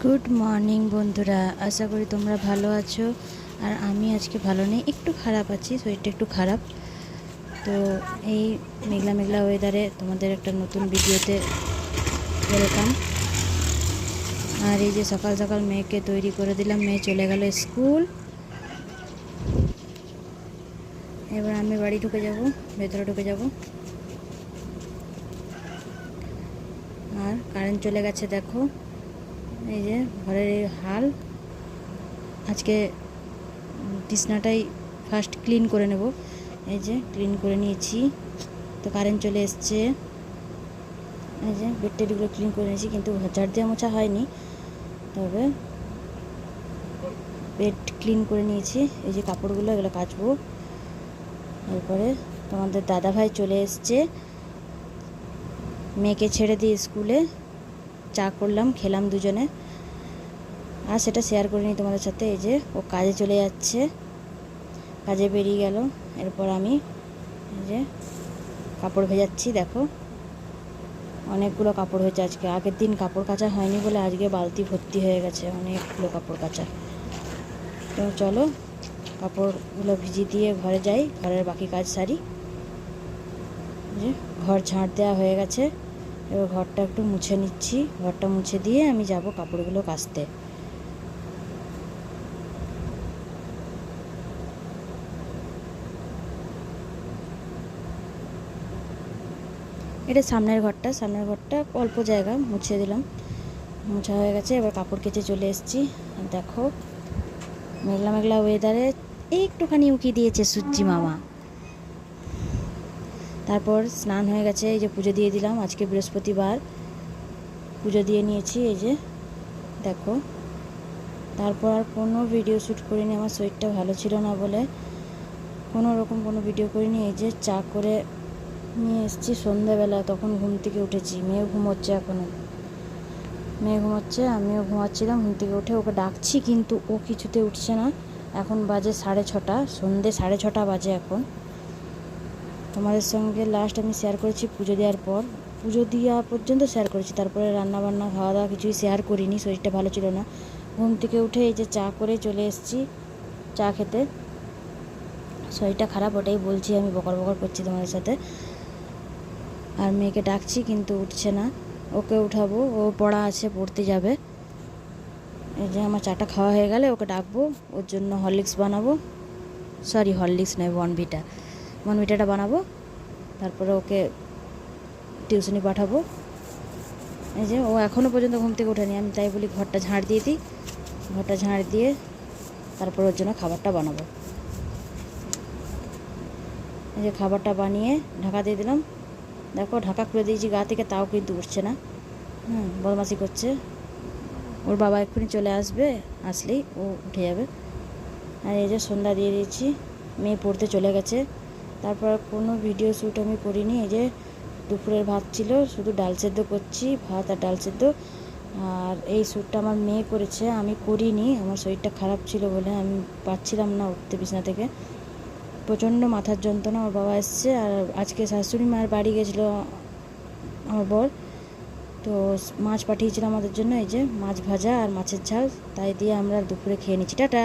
Good morning বন্ধুরা, আশা করি তোমরা ভালো আছো। আর আমি আজকে ভালো নেই, একটু খারাপ আছি, শরীরটা একটু খারাপ। তো এই মেঘলা মেঘলা ওয়েদারে তোমাদের একটা নতুন ভিডিওতে ওয়েলকাম। আর এই যে সকাল সকাল মেয়েকে তৈরি করে দিলাম, মেয়ে চলে গেল স্কুল। এবার আমি বাড়ি ঢুকে যাব, ভেতরে ঢুকে যাব। আর কারেন্ট চলে গেছে, দেখো এই যে ঘরের এই হাল। আজকে বিছনাটাই ফার্স্ট ক্লিন করে নেব। এই যে ক্লিন করে নিয়েছি, তো কারেন্ট চলে এসছে। এই যে বেড টেবিলগুলো ক্লিন করে নিয়েছি, কিন্তু ঝাড় দেওয়া মোছা হয়নি, তবে বেড ক্লিন করে নিয়েছি। এই যে কাপড়গুলো, এগুলো কাচবো। এরপরে তোমাদের দাদাভাই চলে এসছে, মেয়েকে ছেড়ে দিয়ে স্কুলে। চা করলাম, খেলাম দুজনে, আর সেটা শেয়ার করিনি তোমাদের সাথে। এই যে ও কাজে চলে যাচ্ছে, কাজে বেরিয়ে গেল। এরপর আমি এই যে কাপড় ভেজাচ্ছি, দেখো অনেকগুলো কাপড় হয়েছে আজকে। আগের দিন কাপড় কাচা হয়নি বলে আজকে বালতি ভর্তি হয়ে গেছে, অনেকগুলো কাপড় কাচা। তো চলো কাপড়গুলো ভিজিয়ে দিয়ে ঘরে যাই, ঘরের বাকি কাজ সারি। যে ঘর ঝাঁট দেওয়া হয়ে গেছে, এবার ঘরটা একটু মুছে নিচ্ছি। ঘরটা মুছে দিয়ে আমি যাব কাপড়গুলো কাচতে। এটা সামনের ঘরটা অল্প জায়গা মুছে দিলাম, মোছা হয়ে গেছে। এবার কাপড় কেচে চলে এসেছি। দেখো মেঘলা মেঘলা ওয়েদারে একটুখানি উকি দিয়েছে সূর্যি মামা। তারপর স্নান হয়ে গেছে, এই যে পুজো দিয়ে দিলাম। আজকে বৃহস্পতিবার, পুজো দিয়ে নিয়েছি। এই যে দেখো, তারপর আর কোনো ভিডিও শ্যুট করিনি, আমার শরীরটা ভালো ছিল না বলে কোনো ভিডিও করিনি। এই যে চা করে নিয়ে এসেছি সন্ধ্যাবেলা, তখন ঘুম থেকে উঠেছি। মেয়েও ঘুমোচ্ছে, এখনও মেয়ে ঘুমোচ্ছে, আমিও ঘুমাচ্ছিলাম। ঘুম থেকে উঠে ওকে ডাকছি, কিন্তু ও কিছুতে উঠছে না। এখন বাজে 6:30, সন্ধ্যে 6:30 বাজে এখন। তোমাদের সঙ্গে লাস্ট আমি শেয়ার করেছি পুজো দেওয়ার পর, পুজো দেওয়া পর্যন্ত শেয়ার করেছি। তারপরে রান্না বান্না খাওয়া দাওয়া কিছুই শেয়ার করিনি, শরীরটা ভালো ছিল না। ঘুম থেকে উঠে এই যে চা করে চলে এসেছি চা খেতে। শরীরটা খারাপ, ওটাই বলছি, আমি বকর বকর করছি তোমাদের সাথে। আর মেয়েকে ডাকছি, কিন্তু উঠছে না। ওকে উঠাবো, ও পড়া আছে, পড়তে যাবে। এই যে আমার চাটা খাওয়া হয়ে গেলে ওকে ডাকবো, ওর জন্য হরলিক্স বানাবো। সরি, হরলিক্স নয়, বনভিটাটা বানাবো। তারপরে ওকে টিউশনি পাঠাবো। এই যে ও এখনও পর্যন্ত ঘুম থেকে ওঠেনি, আমি তাই বলি ঘরটা ঝাড় দিয়ে দিই। ঘরটা ঝাড় দিয়ে তারপর ওর জন্য খাবারটা বানাবো। এই যে খাবারটা বানিয়ে ঢাকা দিয়ে দিলাম। দেখো ঢাকা খুলে দিয়েছি গা থেকে, তাও কিন্তু উঠছে না। বদমাশি করছে। ওর বাবা এক্ষুনি চলে আসবে, আসলেই ও উঠে যাবে। আর এই যে সন্ধ্যা দিয়ে দিয়েছি, মেয়ে পড়তে চলে গেছে। তারপর কোনো ভিডিও শ্যুট আমি করিনি। এই যে দুপুরের ভাত ছিল, শুধু ডাল সেদ্ধ করছি, ভাত আর ডাল সেদ্ধ। আর এই শ্যুটটা আমার মেয়ে করেছে, আমি করিনি। আমার শরীরটা খারাপ ছিল বলে আমি পারছিলাম না উঠতে বিছানা থেকে, প্রচণ্ড মাথার যন্ত্রণা। ওর বাবা এসছে, আর আজকে শাশুড়ি মায়ের বাড়ি গেছিলো আমার বর, তো মাছ পাঠিয়েছিল আমাদের জন্য। এই যে মাছ ভাজা আর মাছের ঝাল, তাই দিয়ে আমরা দুপুরে খেয়ে নিচ্ছি। টাটা।